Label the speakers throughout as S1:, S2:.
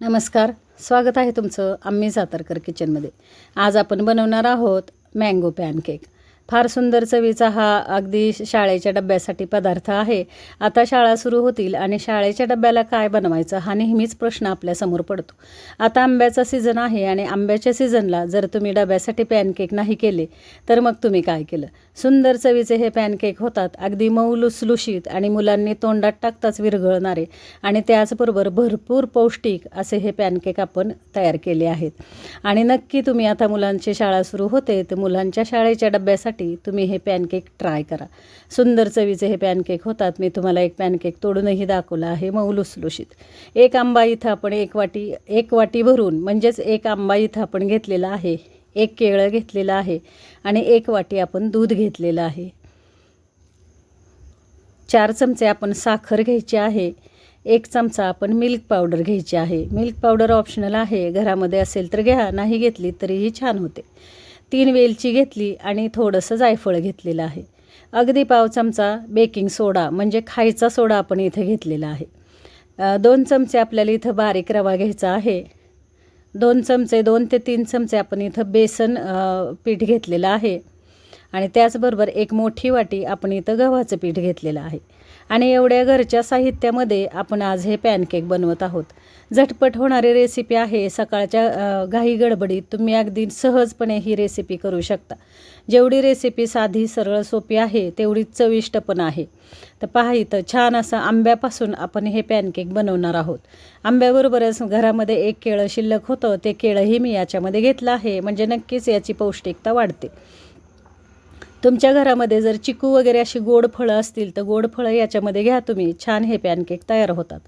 S1: नमस्कार, स्वागत आहे तुमचं आम्ही सातारकर किचनमध्ये। आज आपण बनवणार आहोत मँगो पॅनकेक। फार सुंदर चवीचा हा अगदी शाळेच्या डब्यासाठी पदार्थ आहे। आता शाळा सुरू होतील आणि शाळेच्या डब्याला काय बनवायचं हा नेहमीच प्रश्न आपल्यासमोर पडतो। आता आंब्याचा सीझन आहे आणि आंब्याच्या सीझनला जर तुम्ही डब्यासाठी पॅनकेक नाही केले तर मग तुम्ही काय केलं? सुंदर चवीचे हे पॅनकेक होतात, अगदी मऊ लुसलुशीत आणि मुलांनी तोंडात टाकताच विरघळणारे आणि त्याचबरोबर भरपूर पौष्टिक असे हे पॅनकेक आपण तयार केले आहेत। आणि नक्की तुम्ही आता मुलांची शाळा सुरू होते तर मुलांच्या शाळेच्या डब्यासाठी तुम्ही हे पॅनकेक ट्राय करा। सुंदर चवीचे हे पॅनकेक होतात। मी तुम्हाला एक पॅनकेक तोडूनही दाखवला आहे, मऊ लुसलुशीत। एक आंबा इथं आपण एक वाटी भरून म्हणजेच एक आंबा इथं आपण घेतलेला आहे, एक केळं घेतलेलं आहे आणि एक वाटी आपण दूध घेतलेलं आहे। 4 चमचे आपण साखर घ्यायची आहे, 1 चमचा आपण मिल्क पावडर घ्यायची आहे। मिल्क पावडर ऑप्शनल आहे, घरामध्ये असेल तर घ्या, नाही घेतली तरीही छान होते। 3 वेलची घेतली आणि थोडंसं जायफळ घेतलेलं आहे। अगदी पाव चमचा बेकिंग सोडा म्हणजे खायचा सोडा आपण इथे घेतलेला आहे। 2 चमचे आपल्याला इथं बारीक रवा घ्यायचा आहे। 2 ते 3 चमचे आपण इथं बेसन पीठ घेतलेलं आहे आणि त्याचबरोबर एक मोठी वाटी आपण इथं गव्हाचं पीठ घेतलेलं आहे। आणि एवढ्या घरच्या साहित्यामध्ये आपण आज हे पॅनकेक बनवत आहोत। झटपट होणारी रेसिपी आहे। सकाळच्या घाई गडबडीत तुम्ही अगदी सहजपणे ही रेसिपी करू शकता। जेवढी रेसिपी साधी सरळ सोपी आहे तेवढीच चविष्ट पण आहे। तर पहा इथं छान असं आंब्यापासून आपण हे पॅनकेक बनवणार आहोत। आंब्याबरोबरच घरामध्ये एक केळं शिल्लक होतं, ते केळंही मी याच्यामध्ये घेतलं आहे, म्हणजे नक्कीच याची पौष्टिकता वाढते। तुमच्या घरामध्ये जर चिकू वगैरे अशी गोड फळं असतील तर गोड फळं याच्यामध्ये घ्या तुम्ही, छान हे पॅनकेक तयार होतात।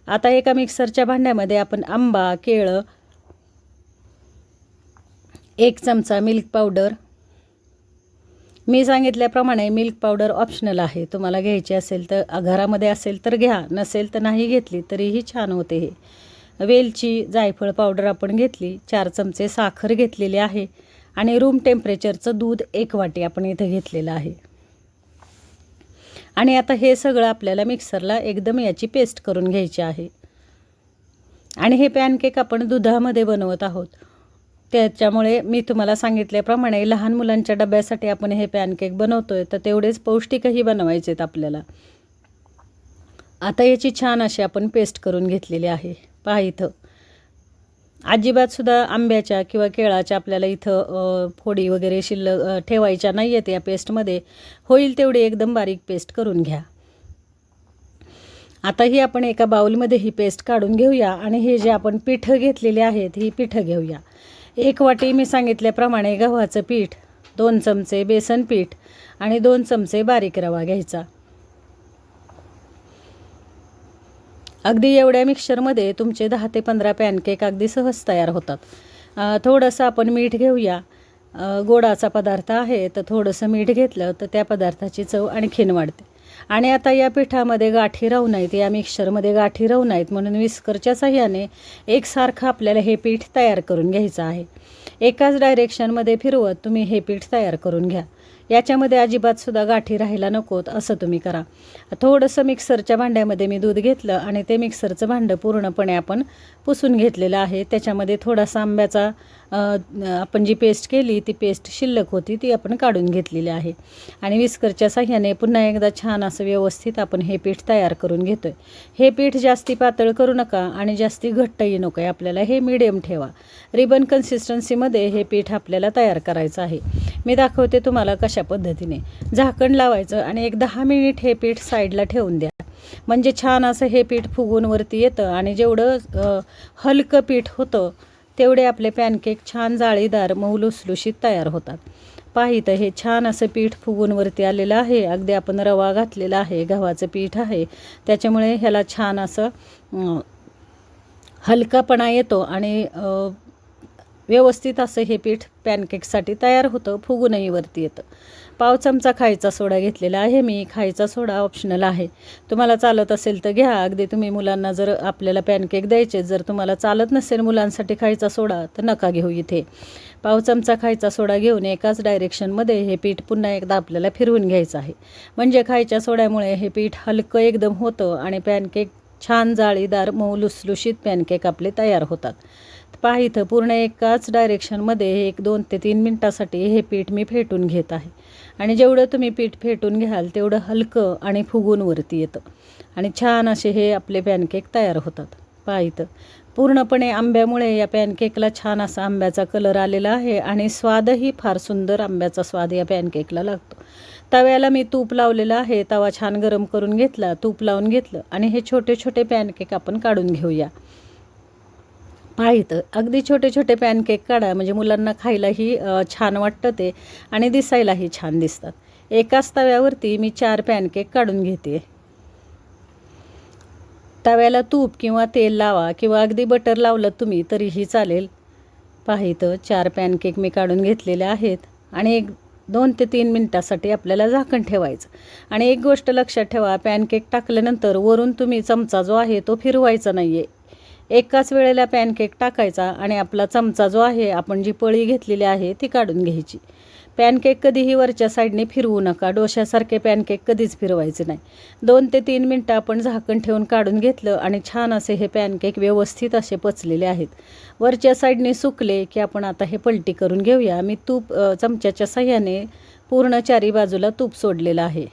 S1: आता एका मिक्सरच्या भांड्यामध्ये आपण आंबा, केळं, 1 चमचा मिल्क पावडर, मी सांगितल्याप्रमाणे मिल्क पावडर ऑप्शनल आहे, तुम्हाला घ्यायची असेल तर घरामध्ये असेल तर घ्या, नसेल तर नाही घेतली तरीही छान होते हे। वेलची, जायफळ पावडर आपण घेतली, 4 चमचे साखर घेतलेली आहे आणि रूम टेम्परेचरचं दूध 1 वाटी आपण इथे घेतलेलं आहे। आणि आता हे सगळं आपल्याला मिक्सरला एकदम याची पेस्ट करून घ्यायची आहे। आणि हे पॅनकेक आपण दुधामध्ये बनवत आहोत, त्याच्यामुळे मी तुम्हाला सांगितल्याप्रमाणे लहान मुलांच्या डब्यासाठी आपण हे पॅनकेक बनवतोय तर तेवढेच पौष्टिकही बनवायचे आहेत आपल्याला। आता याची छान अशी आपण पेस्ट करून घेतलेली आहे। पहा इथं अजिबातसुद्धा आंब्याच्या किंवा केळाच्या आपल्याला इथं फोडी वगैरे शिल्लक ठेवायच्या नाही आहेत या पेस्टमध्ये। होईल तेवढी एकदम बारीक पेस्ट करून घ्या। आता ही आपण एका बाउलमध्ये ही पेस्ट काढून घेऊया आणि हे जे आपण पिठं घेतलेले आहेत ही पिठं घेऊया। 1 वाटी मी सांगितल्याप्रमाणे गव्हाचं पीठ, 2 चमचे बेसन पीठ आणि 2 चमचे बारीक रवा घ्यायचा। अगदी एवढ्या मिक्सचरमध्ये तुमचे 10 ते 15 पॅनकेक अगदी सहज तयार होतात। थोडंसं आपण मीठ घेऊया, गोडाचा पदार्थ आहे तर थोडंसं मीठ घेतलं तर त्या पदार्थाची चव आणखीन वाढते। आणि आता या पिठामध्ये गाठी राहू नयेत, या मिक्सचरमध्ये गाठी राहू नयेत म्हणून विस्करच्या साह्याने एकसारखं आपल्याला हे पीठ तयार करून घ्यायचं आहे। एकाच डायरेक्शनमध्ये फिरवत तुम्ही हे पीठ तयार करून घ्या। याच्यामध्ये अजिबातसुद्धा गाठी राहायला नकोत, असं तुम्ही करा। थोडंसं मिक्सरच्या भांड्यामध्ये मी दूध घेतलं आणि ते मिक्सरचं भांडं पूर्णपणे आपण पुसून घेतलेलं आहे। त्याच्यामध्ये थोडासा आंब्याचा आपण जी पेस्ट केली ती पेस्ट शिल्लक होती ती आपण काढून घेतलेली आहे। आणि विस्करच्या साह्याने पुन्हा एकदा छान असं व्यवस्थित आपण हे पीठ तयार करून घेतोय। हे पीठ जास्ती पातळ करू नका आणि जास्ती घट्टही नको आहे, आपल्याला हे मीडियम ठेवा। रिबन कन्सिस्टन्सीमध्ये हे पीठ आपल्याला तयार करायचं आहे। मी दाखवते तुम्हाला कशा पद्धतीने। झाकण लावायचं आणि एक 10 मिनिट हे पीठ साईडला ठेवून द्या, म्हणजे छान असं हे पीठ फुगून वरती येतं आणि जेवढं हलकं पीठ होतं तेवढे आपले पॅनकेक छान जाळीदार मऊ लुसलुशीत तयार होतात। पाहिलं हे छान असं पीठ फुगून वरती आलेलं आहे। अगदी आपण रवा घातलेला आहे, गव्हाचं पीठ आहे, त्याच्यामुळे ह्याला छान असं हलकापणा येतो आणि व्यवस्थित असं हे पीठ पॅनकेकसाठी तयार होतं, फुगूनही वरती येतं। पाव चमचा खायचा सोडा घेतलेला आहे मी, खायचा सोडा ऑप्शनल आहे, तुम्हाला चालत असेल तर घ्या। अगदी तुम्ही मुलांना जर आपल्याला पॅनकेक द्यायचे, जर तुम्हाला चालत नसेल मुलांसाठी खायचा सोडा तर नका घेऊ इथे। पाव चमचा खायचा सोडा घेऊन एकाच डायरेक्शनमध्ये हे पीठ पुन्हा एकदा आपल्याला फिरवून घ्यायचं आहे, म्हणजे खायच्या सोड्यामुळे हे पीठ हलकं एकदम होतं आणि पॅनकेक छान जाळीदार मऊ लुसलुशीत पॅनकेक आपले तयार होतात. पहा इथं पूर्ण एकाच डायरेक्शनमध्ये 1-2 ते 3 मिनटासाठी हे पीठ मी फेटून घेत आहे. आणि जेवढं तुम्ही पीठ फेटून घ्याल तेवढं हलकं आणि फुगून वरती येतं आणि छान असे हे आपले पॅनकेक तयार होतात. पहा इथं पूर्णपणे आंब्यामुळे या पॅनकेकला छान असा आंब्याचा कलर आलेला आहे आणि स्वादही फार सुंदर आंब्याचा स्वाद या पॅनकेकला लागतो. तव्याला मी तूप लावलेलं आहे. तवा छान गरम करून घेतला, तूप लावून घेतलं आणि हे छोटे छोटे पॅनकेक आपण काढून घेऊया. पहा इथं अगदी छोटे छोटे पॅनकेक काढा, म्हणजे मुलांना खायलाही छान वाटतं ते आणि दिसायलाही छान दिसतात. एकाच तव्यावरती मी 4 पॅनकेक काढून घेते. तव्याला तूप किंवा तेल लावा किंवा अगदी बटर लावलं तुम्ही तरीही चालेल. पहा इथं 4 पॅनकेक मी काढून घेतलेले आहेत आणि 2 ते 3 मिनटासाठी आपल्याला झाकण ठेवायचं. आणि एक गोष्ट लक्षात ठेवा, पॅनकेक टाकल्यानंतर वरून तुम्ही चमचा जो आहे तो फिरवायचा नाही आहे. एकाच वेळेला पॅनकेक टाकायचा आणि आपला चमचा जो आहे, आपण जी पळी घेतलेली आहे ती काढून घ्यायची. पॅनकेक कधीही वरच्या साईडने फिरवू नका. डोश्यासारखे पॅनकेक कधीच फिरवायचे नाही. 2 ते 3 मिनटं आपण झाकण ठेवून काढून घेतलं आणि छान असे हे पॅनकेक व्यवस्थित असे पचलेले आहेत. वरच्या साईडने सुकले की आपण आता हे पलटी करून घेऊया. मी तूप चमच्याच्या साह्याने पूर्ण चारी बाजूला तूप सोडलेलं आहे.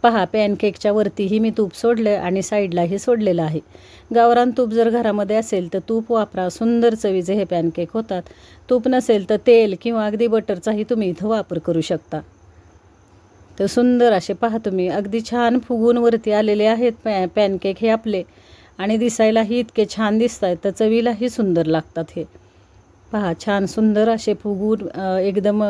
S1: पहा पॅनकेकच्या वरतीही मी तूप सोडलं आणि साईडलाही सोडलेलं आहे. गावरान तूप जर घरामध्ये असेल तर तूप वापरा. सुंदर चवीचे हे पॅनकेक होतात. तूप नसेल तर तेल किंवा अगदी बटरचाही तुम्ही इथं वापर करू शकता. तर सुंदर असे पहा तुम्ही अगदी छान फुगून वरती आलेले आहेत पॅनकेक हे आपले आणि दिसायलाही इतके छान दिसत आहेत, तर चवीलाही सुंदर लागतात. हे पहा छान सुंदर असे फुगून एकदम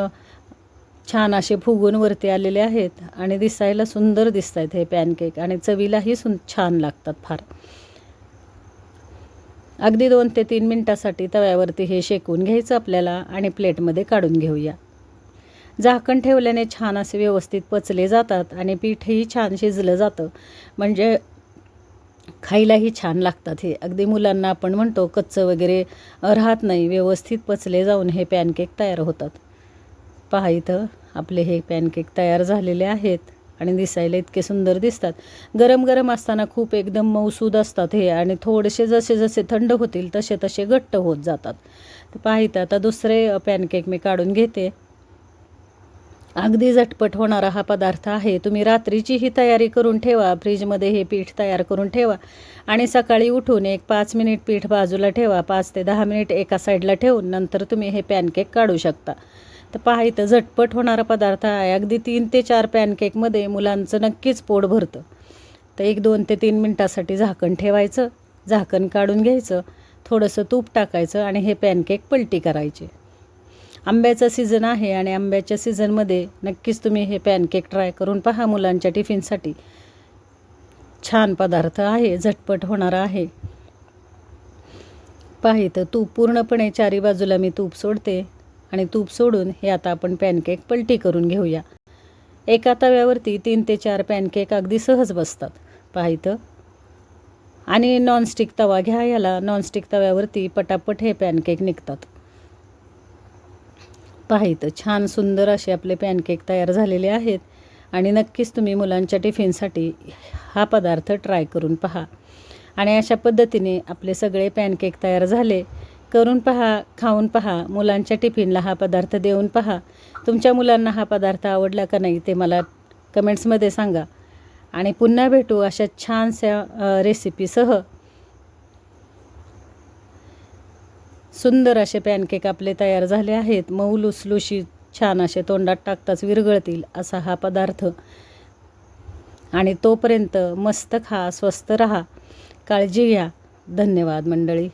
S1: छान असे फुगून वरती आलेले आहेत आणि दिसायला सुंदर दिसत आहेत हे पॅनकेक आणि चवीलाही छान लागतात फार. अगदी 2 ते 3 मिनटासाठी तव्यावरती हे शेकून घ्यायचं आपल्याला आणि प्लेटमध्ये काढून घेऊया. झाकण ठेवल्याने छान असे व्यवस्थित पचले जातात आणि पीठही छान शिजलं जातं, म्हणजे खायलाही छान लागतात. हे अगदी मुलांना आपण म्हणतो कच्चं वगैरे राहत नाही, व्यवस्थित पचले जाऊन हे पॅनकेक तयार होतात. पहा इथं आपले हे पॅनकेक तयार झालेले आहेत आणि दिसायला इतके सुंदर दिसतात. गरम गरम असताना खूप एकदम मऊसूद असतात हे आणि थोडेसे जसे जसे थंड होतील तसे तसे घट्ट होत जातात. तर पहा इथं आता दुसरे पॅनकेक मी काढून घेते. अगदी झटपट होणारा हा पदार्थ आहे. तुम्ही रात्रीची ही तयारी करून ठेवा, फ्रीजमध्ये हे पीठ तयार करून ठेवा आणि सकाळी उठून 5 मिनिट पीठ बाजूला ठेवा. 5 ते 10 मिनिट एका साईडला ठेवून नंतर तुम्ही हे पॅनकेक काढू शकता. तर पहा इथं झटपट होणारा पदार्थ आहे. अगदी 3 ते 4 पॅनकेकमध्ये मुलांचं नक्कीच पोट भरतं. तर 1-2 ते 3 मिनटासाठी झाकण ठेवायचं, झाकण काढून घ्यायचं, थोडंसं तूप टाकायचं आणि हे पॅनकेक पलटी करायचे. आंब्याचा सीझन आहे आणि आंब्याच्या सीझनमध्ये नक्कीच तुम्ही हे पॅनकेक ट्राय करून पहा. मुलांच्या टिफिनसाठी छान पदार्थ आहे, झटपट होणारा आहे. पहा इथं तूप पूर्णपणे चारी बाजूला मी तूप सोडते आणि तूप सोडून हे आता आपण पॅनकेक पलटी करून घेऊया. एका तव्यावरती 3 ते 4 पॅनकेक अगदी सहज बसतात. पहा इथं आणि नॉनस्टिक तवा घ्या. याला नॉनस्टिक तव्यावरती पटापट हे पॅनकेक निघतात. पहा इथं छान सुंदर असे आपले पॅनकेक तयार झालेले आहेत आणि नक्कीच तुम्ही मुलांच्या टिफिनसाठी हा पदार्थ ट्राय करून पहा. आणि अशा पद्धतीने आपले सगळे पॅनकेक तयार झाले. करून पहा, खाऊन पहा, मुलांच्या टिफिनला हा पदार्थ देऊन पहा. तुमच्या मुलांना हा पदार्थ आवडला का नाही ते मला कमेंट्समध्ये सांगा. आणि पुन्हा भेटू अशा छानशा रेसिपीसह. सुंदर असे पॅनकेक आपले तयार झाले आहेत. मऊ लुसलुशीत छान असे तोंडात टाकताच विरघळतील असा हा पदार्थ. आणि तोपर्यंत मस्त खा, स्वस्त रहा, काळजी घ्या. धन्यवाद मंडळी.